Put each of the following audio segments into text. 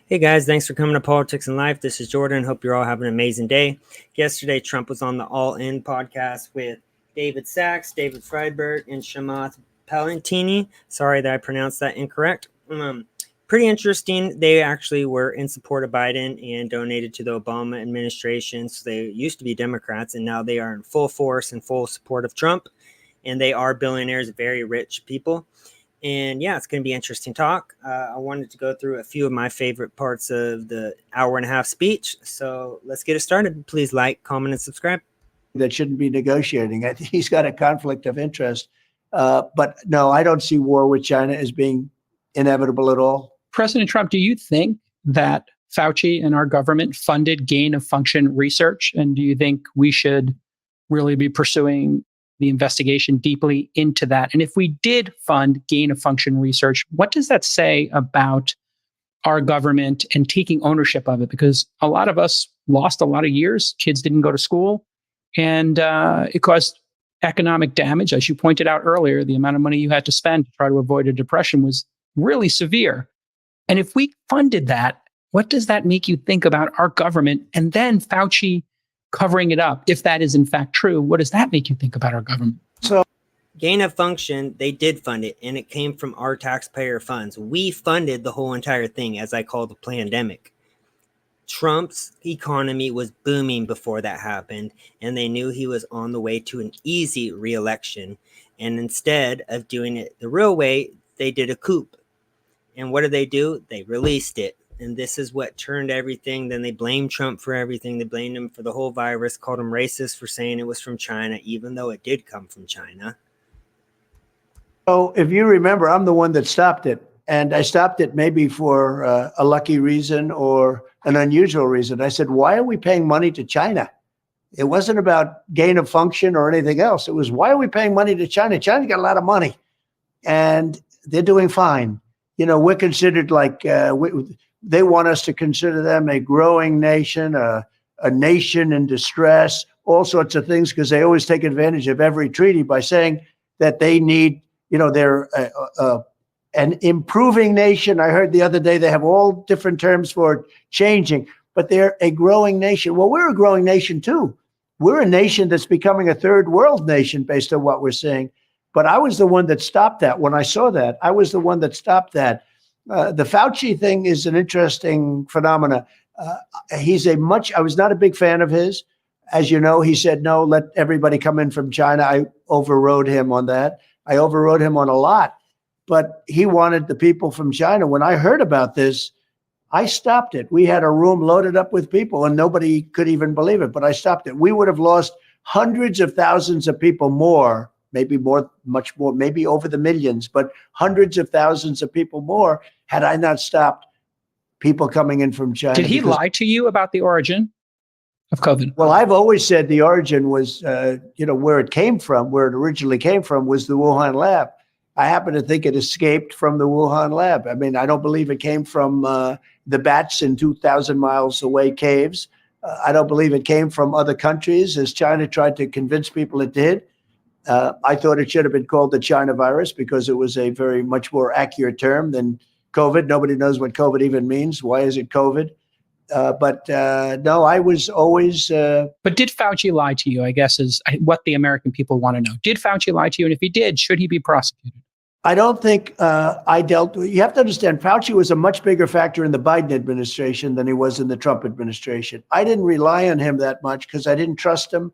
Hey guys, thanks for coming to Politics and Life. This is Jordan. Hope you're all having an amazing day. Yesterday, Trump was on the All In podcast with David Sachs, David Freiberg, and Chamathpalihapitiya6052. Sorry that I pronounced that incorrect. Pretty interesting. They actually were in support of Biden and donated to the Obama administration. So they used to be Democrats, and now they are in full force and full support of Trump. And they are billionaires, very rich people. And yeah, it's going to be interesting talk. I wanted to go through a few of my favorite parts of the hour-and-a-half speech. So let's get it started. Please like, comment, and subscribe. That shouldn't be negotiating. I think he's got a conflict of interest. But no, I don't see war with China as being inevitable at all. President Trump, do you think that Fauci and our government funded gain-of-function research? And do you think we should really be pursuing the investigation deeply into that? And if we did fund gain-of-function research, what does that say about our government and taking ownership of it? Because a lot of us lost a lot of years. Kids didn't go to school. And it caused economic damage. As you pointed out earlier, the amount of money you had to spend to try to avoid a depression was really severe. And if we funded that, what does that make you think about our government? And then Fauci covering it up, if that is in fact true, what does that make you think about our government? So, gain of function, they did fund it, and it came from our taxpayer funds. We funded the whole entire thing, as I call the pandemic. Trump's economy was booming before that happened, and they knew he was on the way to an easy re-election. And instead of doing it the real way, they did a coup. And what did they do? They released it. And this is what turned everything. Then they blamed Trump for everything. They blamed him for the whole virus, called him racist for saying it was from China, even though it did come from China. So if you remember, I'm the one that stopped it. And I stopped it maybe for a lucky reason or an unusual reason. I said, why are we paying money to China? It wasn't about gain of function or anything else. It was, why are we paying money to China? China's got a lot of money and they're doing fine. You know, we're considered like, they want us to consider them a growing nation, a nation in distress, all sorts of things, because they always take advantage of every treaty by saying that they need, you know, they're an improving nation. I heard the other day they have all different terms for changing, but they're a growing nation. Well, we're a growing nation too. We're a nation that's becoming a third world nation based on what we're seeing. But I was the one that stopped that. When I saw that, I was the one that stopped that. The Fauci thing is an interesting phenomena. I was not a big fan of his. As you know, he said, no, let everybody come in from China. I overrode him on that. I overrode him on a lot. But he wanted the people from China. When I heard about this, I stopped it. We had a room loaded up with people and nobody could even believe it. But I stopped it. We would have lost hundreds of thousands of people more, maybe more, much more, maybe over the millions, but hundreds of thousands of people more had I not stopped people coming in from China. Did he lie to you about the origin of COVID? Well, I've always said the origin was, where it came from, where it originally came from was the Wuhan lab. I happen to think it escaped from the Wuhan lab. I mean, I don't believe it came from the bats in 2,000 miles away caves. I don't believe it came from other countries, as China tried to convince people it did. I thought it should have been called the China virus because it was a very much more accurate term than COVID. Nobody knows what COVID even means. Why is it COVID? But no, I was always... But did Fauci lie to you, I guess, is what the American people want to know. Did Fauci lie to you? And if he did, should he be prosecuted? I don't think you have to understand, Fauci was a much bigger factor in the Biden administration than he was in the Trump administration. I didn't rely on him that much because I didn't trust him.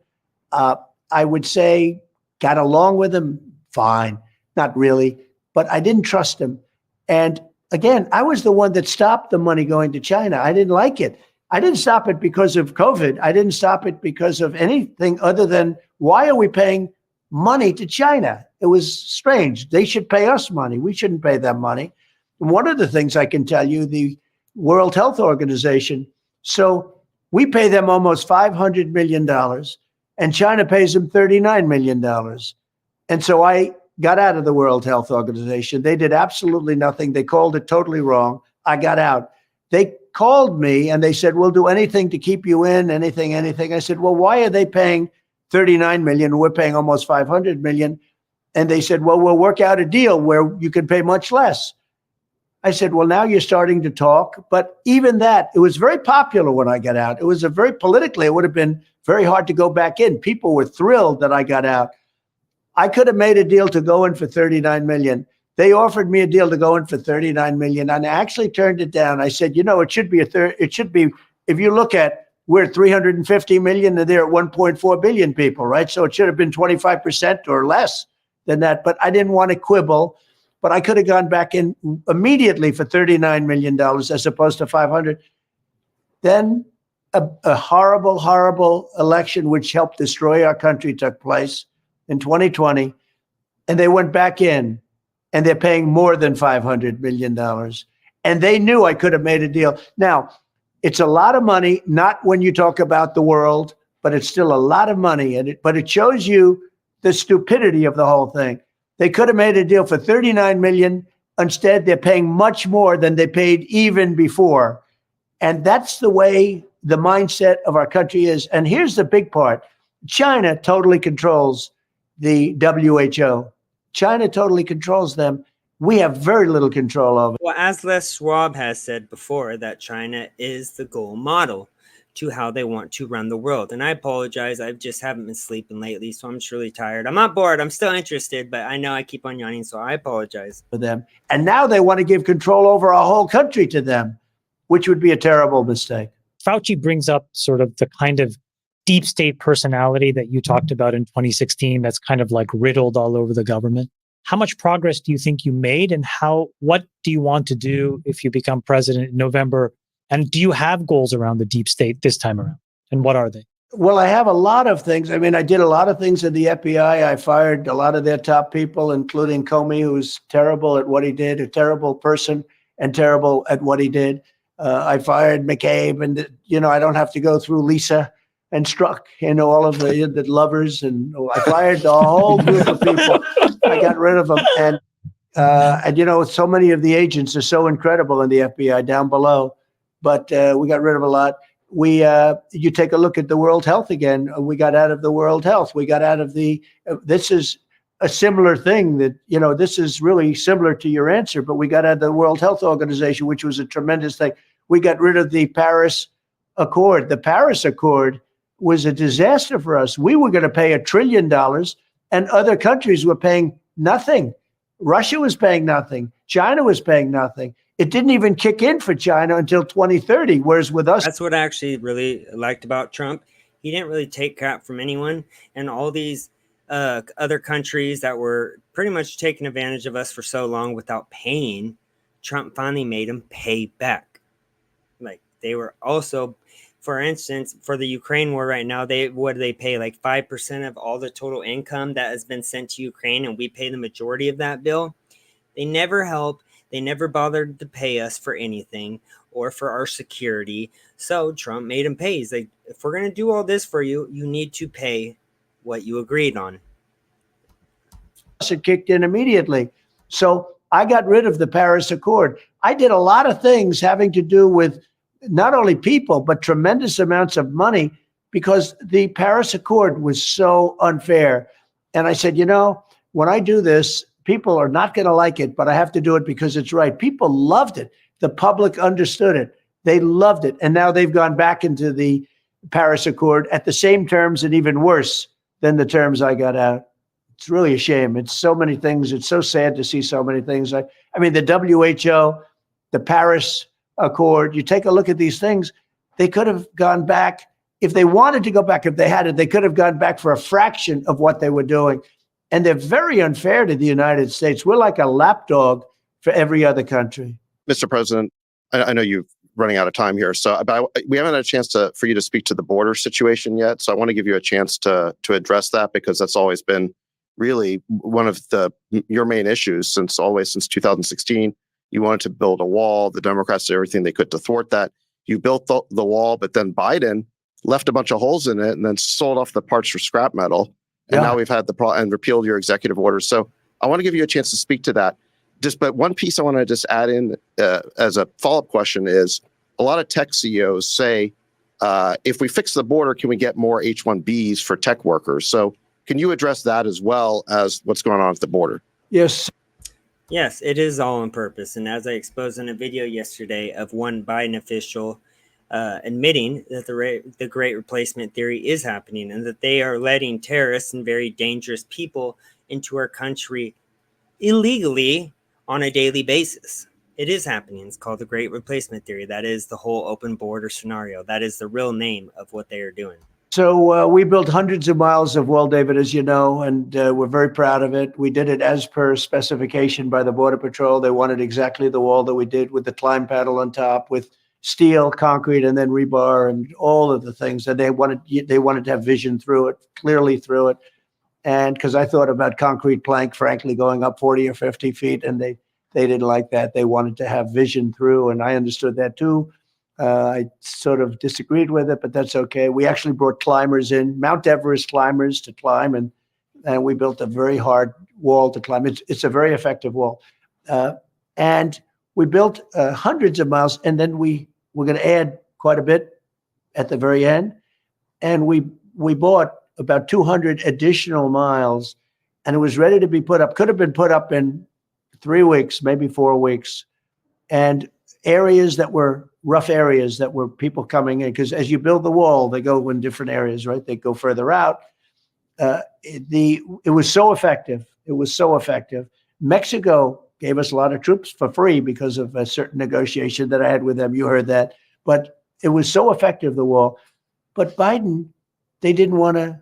I would say got along with him, fine, not really, but I didn't trust him. And again, I was the one that stopped the money going to China. I didn't like it. I didn't stop it because of COVID. I didn't stop it because of anything other than, why are we paying money to China? It was strange. They should pay us money. We shouldn't pay them money. And one of the things I can tell you, the World Health Organization, so we pay them almost $500 million and China pays them $39 million. And so I got out of the World Health Organization. They did absolutely nothing. They called it totally wrong. I got out. They called me and they said, we'll do anything to keep you in, anything. I said, well, why are they paying $39 million? We're paying almost $500 million. And they said, well, we'll work out a deal where you can pay much less. I said, well, now you're starting to talk. But even that, it was very popular when I got out. It was politically, it would have been very hard to go back in. People were thrilled that I got out. I could have made a deal to go in for 39 million. They offered me a deal to go in for 39 million, and I actually turned it down. I said, it should be if you look at, we're at 350 million and they're at 1.4 billion people, right? So it should have been 25% or less than that. But I didn't want to quibble. But I could have gone back in immediately for $39 million as opposed to 500. Then a horrible, horrible election, which helped destroy our country, took place in 2020. And they went back in and they're paying more than $500 million. And they knew I could have made a deal. Now, it's a lot of money, not when you talk about the world, but it's still a lot of money. But it shows you the stupidity of the whole thing. They could have made a deal for 39 million. Instead, they're paying much more than they paid even before. And that's the way the mindset of our country is. And here's the big part. China totally controls the WHO. China totally controls them. We have very little control over it. Well, as Les Schwab has said before, that China is the goal model to how they want to run the world. And I apologize. I just haven't been sleeping lately, so I'm just really tired. I'm not bored. I'm still interested, but I know I keep on yawning, so I apologize. For them. And now they want to give control over our whole country to them, which would be a terrible mistake. Fauci brings up sort of the kind of deep state personality that you talked about in 2016 that's kind of like riddled all over the government. How much progress do you think you made, and what do you want to do if you become president in November? And do you have goals around the deep state this time around? And what are they? Well, I have a lot of things. I mean, I did a lot of things in the FBI. I fired a lot of their top people, including Comey, who's terrible at what he did, a terrible person and terrible at what he did. I fired McCabe, and, I don't have to go through Lisa and Strzok, all of the lovers. And I fired a whole group of people. I got rid of them. And so many of the agents are so incredible in the FBI down below. But we got rid of a lot. You take a look at the World Health again. We got out of the World Health. We got out of this is a similar thing that, this is really similar to your answer, but we got out of the World Health Organization, which was a tremendous thing. We got rid of the Paris Accord. The Paris Accord was a disaster for us. We were going to pay $1 trillion and other countries were paying nothing. Russia was paying nothing. China was paying nothing. It didn't even kick in for China until 2030, whereas with us... That's what I actually really liked about Trump. He didn't really take crap from anyone. And all these other countries that were pretty much taking advantage of us for so long without paying, Trump finally made them pay back. Like, they were also, for instance, for the Ukraine war right now, what do they pay? Like 5% of all the total income that has been sent to Ukraine, and we pay the majority of that bill. They never help. They never bothered to pay us for anything or for our security. So Trump made them pay. He's like, if we're going to do all this for you, you need to pay what you agreed on. It kicked in immediately. So I got rid of the Paris Accord. I did a lot of things having to do with not only people, but tremendous amounts of money, because the Paris Accord was so unfair. And I said, when I do this, people are not going to like it, but I have to do it because it's right. People loved it. The public understood it. They loved it. And now they've gone back into the Paris Accord at the same terms and even worse than the terms I got out. It's really a shame. It's so many things. It's so sad to see so many things. I mean, the WHO, the Paris Accord, you take a look at these things, they could have gone back. If they wanted to go back, if they had it, they could have gone back for a fraction of what they were doing. And they're very unfair to the United States. We're like a lapdog for every other country. Mr. President, I know you're running out of time here, but we haven't had a chance for you to speak to the border situation yet. So I want to give you a chance to address that, because that's always been really one of your main issues since 2016. You wanted to build a wall. The Democrats did everything they could to thwart that. You built the wall, but then Biden left a bunch of holes in it and then sold off the parts for scrap metal. And now we've had and repealed your executive orders. So I want to give you a chance to speak to that. But one piece I want to just add in as a follow-up question is, a lot of tech CEOs say, if we fix the border, can we get more H-1Bs for tech workers? So can you address that as well as what's going on at the border? Yes. Yes, it is all on purpose. And as I exposed in a video yesterday of one Biden official admitting that the Great Replacement theory is happening and that they are letting terrorists and very dangerous people into our country illegally on a daily basis. It is happening. It's called the Great Replacement theory. That is the whole open border scenario. That is the real name of what they are doing. So we built hundreds of miles of wall, David, as you know, and we're very proud of it. We did it as per specification by the Border Patrol. They wanted exactly the wall that we did with the climb panel on top, with steel, concrete, and then rebar, and all of the things. And they wanted to have vision through it, clearly through it. And because I thought about concrete plank, frankly, going up 40 or 50 feet, and they didn't like that. They wanted to have vision through, and I understood that too. I sort of disagreed with it, but that's okay. We actually brought climbers in, Mount Everest climbers to climb, and we built a very hard wall to climb. It's a very effective wall. And we built hundreds of miles, and then we're going to add quite a bit at the very end. And we bought about 200 additional miles, and it was ready to be put up. Could have been put up in 3 weeks, maybe 4 weeks. And areas that were rough areas that were people coming in, because as you build the wall, they go in different areas, right? They go further out. It was so effective. It was so effective. Mexico gave us a lot of troops for free because of a certain negotiation that I had with them. You heard that. But it was so effective, the wall. But Biden, they didn't want to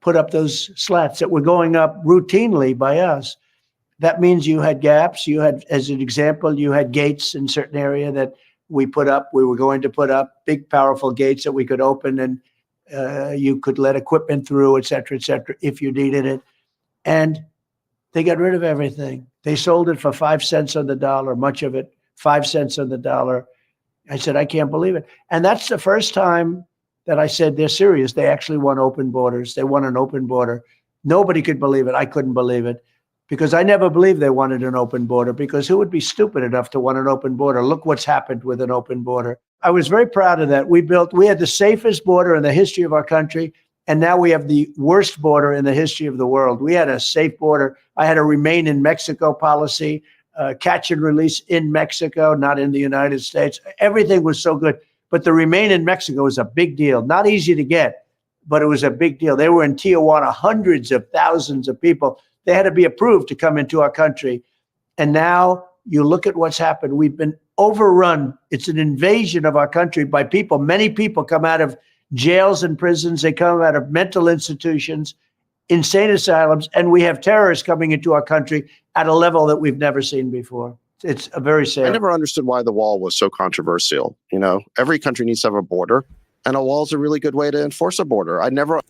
put up those slats that were going up routinely by us. That means you had gaps. You had, as an example, you had gates in certain area that we put up. We were going to put up big, powerful gates that we could open, and you could let equipment through, et cetera, if you needed it. And they got rid of everything. They sold it for 5 cents on the dollar, much of it, 5 cents on the dollar. I said, I can't believe it. And that's the first time that I said they're serious. They actually want open borders. They want an open border. Nobody could believe it. I couldn't believe it. Because I never believed they wanted an open border, because who would be stupid enough to want an open border? Look what's happened with an open border. I was very proud of that. We had the safest border in the history of our country, and now we have the worst border in the history of the world. We had a safe border. I had a remain in Mexico policy, catch and release in Mexico, not in the United States. Everything was so good. But the remain in Mexico was a big deal. Not easy to get, but it was a big deal. They were in Tijuana, hundreds of thousands of people. They had to be approved to come into our country. And now you look at what's happened. We've been overrun. It's an invasion of our country by people. Many people come out of jails and prisons. They come out of mental institutions, insane asylums, and we have terrorists coming into our country at a level that we've never seen before. It's a very sad. I never understood why the wall was so controversial. You know, every country needs to have a border, and a wall is a really good way to enforce a border.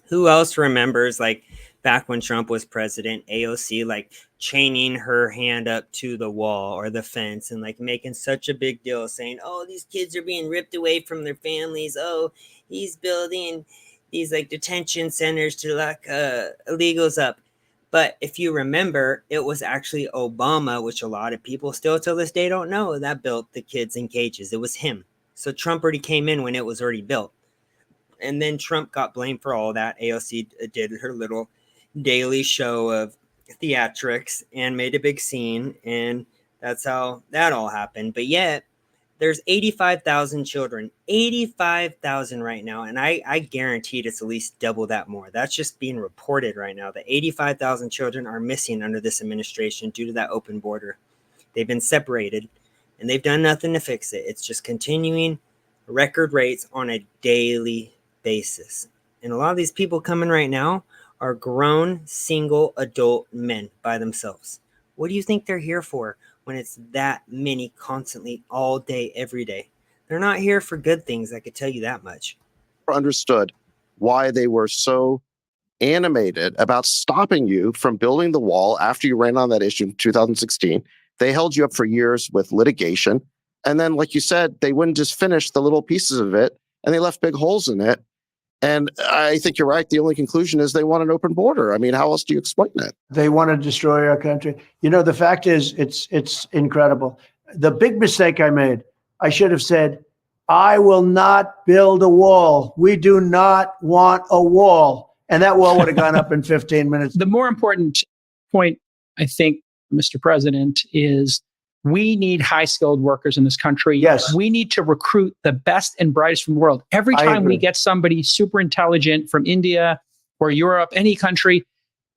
Who else remembers, like, back when Trump was president, AOC like chaining her hand up to the wall or the fence and like making such a big deal, saying, oh, these kids are being ripped away from their families. Oh, he's building these like detention centers to lock illegals up. But if you remember, it was actually Obama, which a lot of people still to this day don't know, that built the kids in cages. It was him. So Trump already came in when it was already built. And then Trump got blamed for all that. AOC did her little daily show of theatrics and made a big scene, and that's how that all happened. But yet there's 85,000 children, 85,000 right now, and I guaranteed it's at least double that more. That's just being reported right now. The 85,000 children are missing under this administration due to that open border. They've been separated, and they've done nothing to fix it. It's just continuing record rates on a daily basis. And a lot of these people coming right now are grown, single, adult men by themselves. What do you think they're here for when it's that many constantly all day, every day? They're not here for good things, I could tell you that much. Understood why they were so animated about stopping you from building the wall after you ran on that issue in 2016. They held you up for years with litigation. And then, like you said, they wouldn't just finish the little pieces of it, and they left big holes in it. And I think you're right. The only conclusion is they want an open border. I mean, how else do you explain it? They want to destroy our country. You know, the fact is, it's incredible. The big mistake I made, I should have said, I will not build a wall. We do not want a wall. And that wall would have gone up in 15 minutes. The more important point, I think, Mr. President, is we need high-skilled workers in this country. Yes. We need to recruit the best and brightest from the world. Every I time we agree. get somebody super intelligent from India or Europe, any country,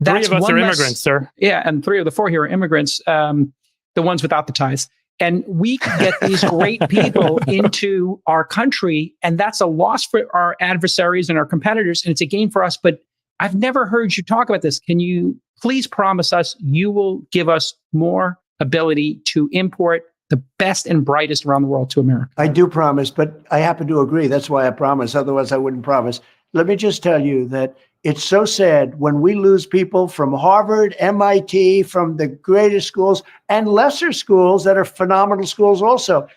that's Three of us one are less- immigrants, sir. Yeah, and 3 of the 4 here are immigrants, the ones without the ties. And we can get these great people into our country, and that's a loss for our adversaries and our competitors, and it's a gain for us. But I've never heard you talk about this. Can you please promise us you will give us more ability to import the best and brightest around the world to America? I do promise, but I happen to agree. That's why I promise. Otherwise, I wouldn't promise. Let me just tell you that it's so sad when we lose people from Harvard, MIT, from the greatest schools and lesser schools that are phenomenal schools also.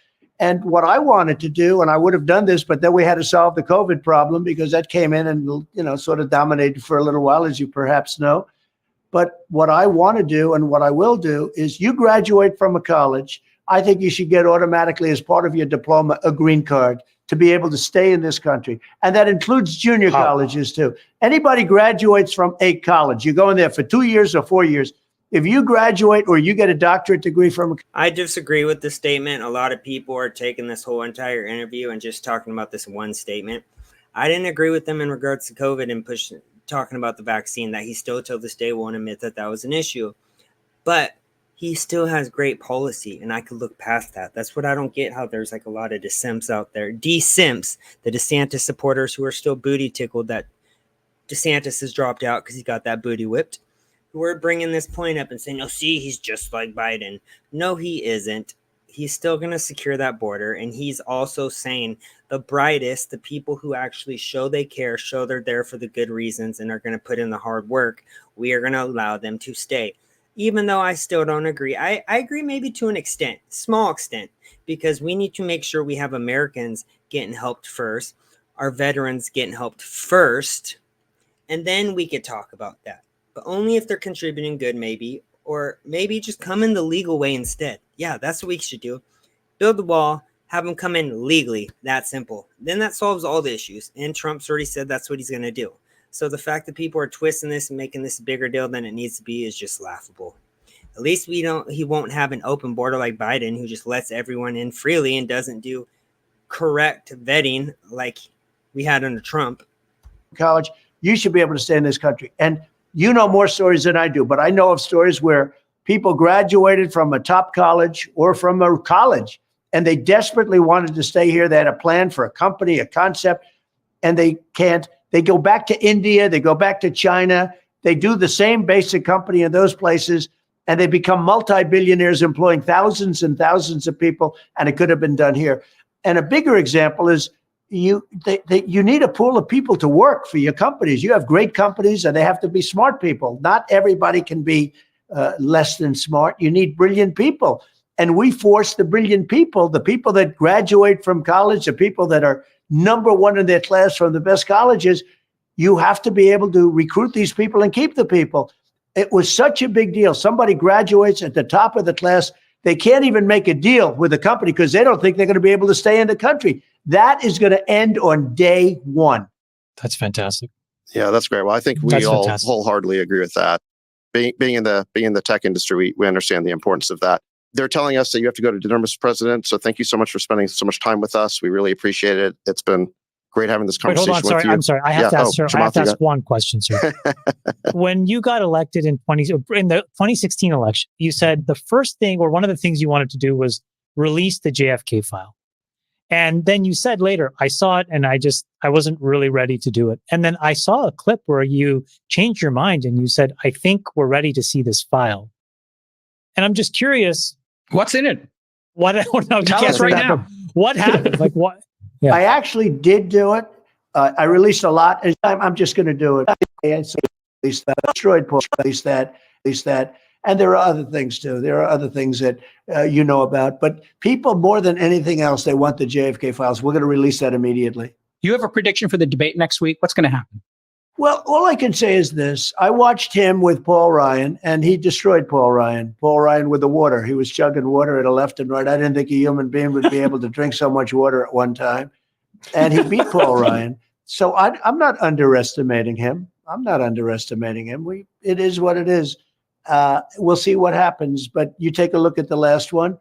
And what I wanted to do, and I would have done this, but then we had to solve the COVID problem because that came in and, sort of dominated for a little while, as you perhaps know. But what I want to do and what I will do is you graduate from a college, I think you should get automatically as part of your diploma a green card to be able to stay in this country. And that includes junior colleges too. Anybody graduates from a college, you go in there for 2 years or 4 years. If you graduate or you get a doctorate degree from I disagree with the statement. A lot of people are taking this whole entire interview and just talking about this one statement. I didn't agree with them in regards to COVID and talking about the vaccine, that he still till this day won't admit that that was an issue. But he still has great policy, and I could look past that. That's what I don't get, how there's like a lot of DeSimps out there. DeSimps, the DeSantis supporters who are still booty tickled that DeSantis has dropped out because he got that booty whipped, who are bringing this point up and saying, oh, see, he's just like Biden. No, he isn't. He's still going to secure that border, and he's also saying the brightest, the people who actually show they care, show they're there for the good reasons and are going to put in the hard work, we are going to allow them to stay. Even though I still don't agree. I agree maybe to an extent, small extent, because we need to make sure we have Americans getting helped first, our veterans getting helped first, and then we could talk about that. But only if they're contributing good, maybe, or maybe just come in the legal way instead. Yeah, that's what we should do. Build the wall, have them come in legally, that simple. Then that solves all the issues, and Trump's already said that's what he's going to do. So the fact that people are twisting this and making this a bigger deal than it needs to be is just laughable. At least he won't have an open border like Biden, who just lets everyone in freely and doesn't do correct vetting like we had under Trump. college, you should be able to stay in this country. And you know more stories than I do, but I know of stories where people graduated from a top college or from a college, and they desperately wanted to stay here. They had a plan for a company, a concept, and they can't. They go back to India, they go back to China, they do the same basic company in those places, and they become multi-billionaires employing thousands and thousands of people, and it could have been done here. And a bigger example is you need a pool of people to work for your companies. You have great companies, and they have to be smart people. Not everybody can be less than smart. You need brilliant people. And we force the brilliant people, the people that graduate from college, the people that are number one in their class from the best colleges, you have to be able to recruit these people and keep the people. It was such a big deal. Somebody graduates at the top of the class. They can't even make a deal with the company because they don't think they're going to be able to stay in the country. That is going to end on day one. That's fantastic. Yeah, that's great. Well, I think we That's all fantastic. wholeheartedly agree with that. Being in the tech industry, we understand the importance of that. They're telling us that you have to go to dinner, Mr. President. So thank you so much for spending so much time with us. We really appreciate it. It's been great having this Wait, conversation hold on. with Sorry, you. I'm sorry. I have to ask, sir. I Chamath, have to you ask one question, sir. When you got elected in the 2016 election, you said the first thing or one of the things you wanted to do was release the JFK file. And then you said later, I saw it and I wasn't really ready to do it. And then I saw a clip where you changed your mind and you said, I think we're ready to see this file. And I'm just curious. What's in it? What? No, Tell us right now. What happened? Like what? Yeah. I actually did do it. I released a lot. And I'm just going to do it. And so release that, destroyed Paul, release that. And there are other things too. There are other things that you know about. But people, more than anything else, they want the JFK files. We're going to release that immediately. You have a prediction for the debate next week? What's going to happen? Well, all I can say is this. I watched him with Paul Ryan, and he destroyed Paul Ryan. Paul Ryan with the water. He was chugging water at a left and right. I didn't think a human being would be able to drink so much water at one time. And he beat Paul Ryan. So I'm not underestimating him. It is what it is. We'll see what happens. But you take a look at the last one.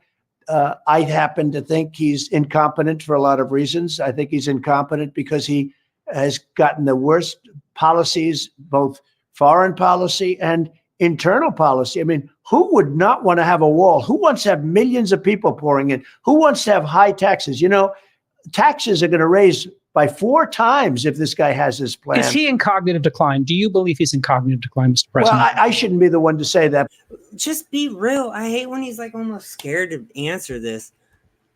I happen to think he's incompetent for a lot of reasons. I think he's incompetent because he has gotten the worst policies, both foreign policy and internal policy. I mean, who would not want to have a wall? Who wants to have millions of people pouring in? Who wants to have high taxes? You know, taxes are going to raise by 4 times if this guy has his plan. Is he in cognitive decline? Do you believe he's in cognitive decline, Mr. President? Well, I shouldn't be the one to say that. Just be real. I hate when he's like almost scared to answer this.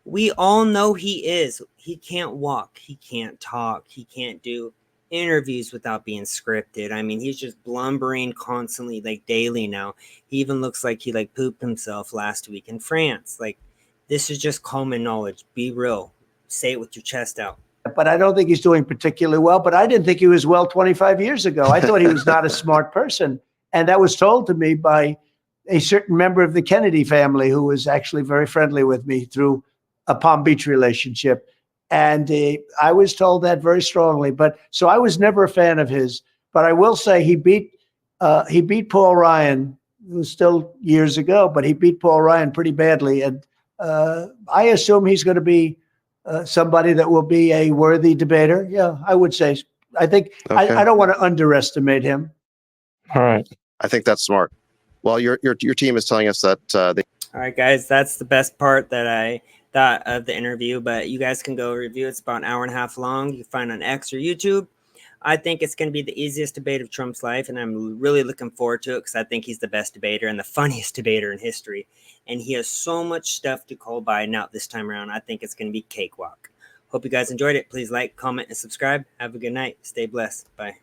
We all know he is. He can't walk. He can't talk. He can't do interviews without being scripted. I mean, he's just blubbering constantly, like daily now. He even looks like he like pooped himself last week in France. Like, this is just common knowledge. Be real. Say it with your chest out. But I don't think he's doing particularly well. But I didn't think he was well 25 years ago. I thought he was not a smart person. And that was told to me by a certain member of the Kennedy family who was actually very friendly with me through a Palm Beach relationship. And I was told that very strongly. But so I was never a fan of his. But I will say he beat Paul Ryan. It was still years ago, but he beat Paul Ryan pretty badly. And I assume he's going to be somebody that will be a worthy debater. Yeah, I would say. I think Okay. I don't want to underestimate him. All right. I think that's smart. Well, your team is telling us that they All right, guys, that's the best part that I thought of the interview, but you guys can go review. It's about an hour and a half long. You can find it on X or YouTube. I think it's going to be the easiest debate of Trump's life, and I'm really looking forward to it because I think he's the best debater and the funniest debater in history. And he has so much stuff to call Biden out this time around. I think it's going to be cakewalk. Hope you guys enjoyed it. Please like, comment, and subscribe. Have a good night. Stay blessed. Bye.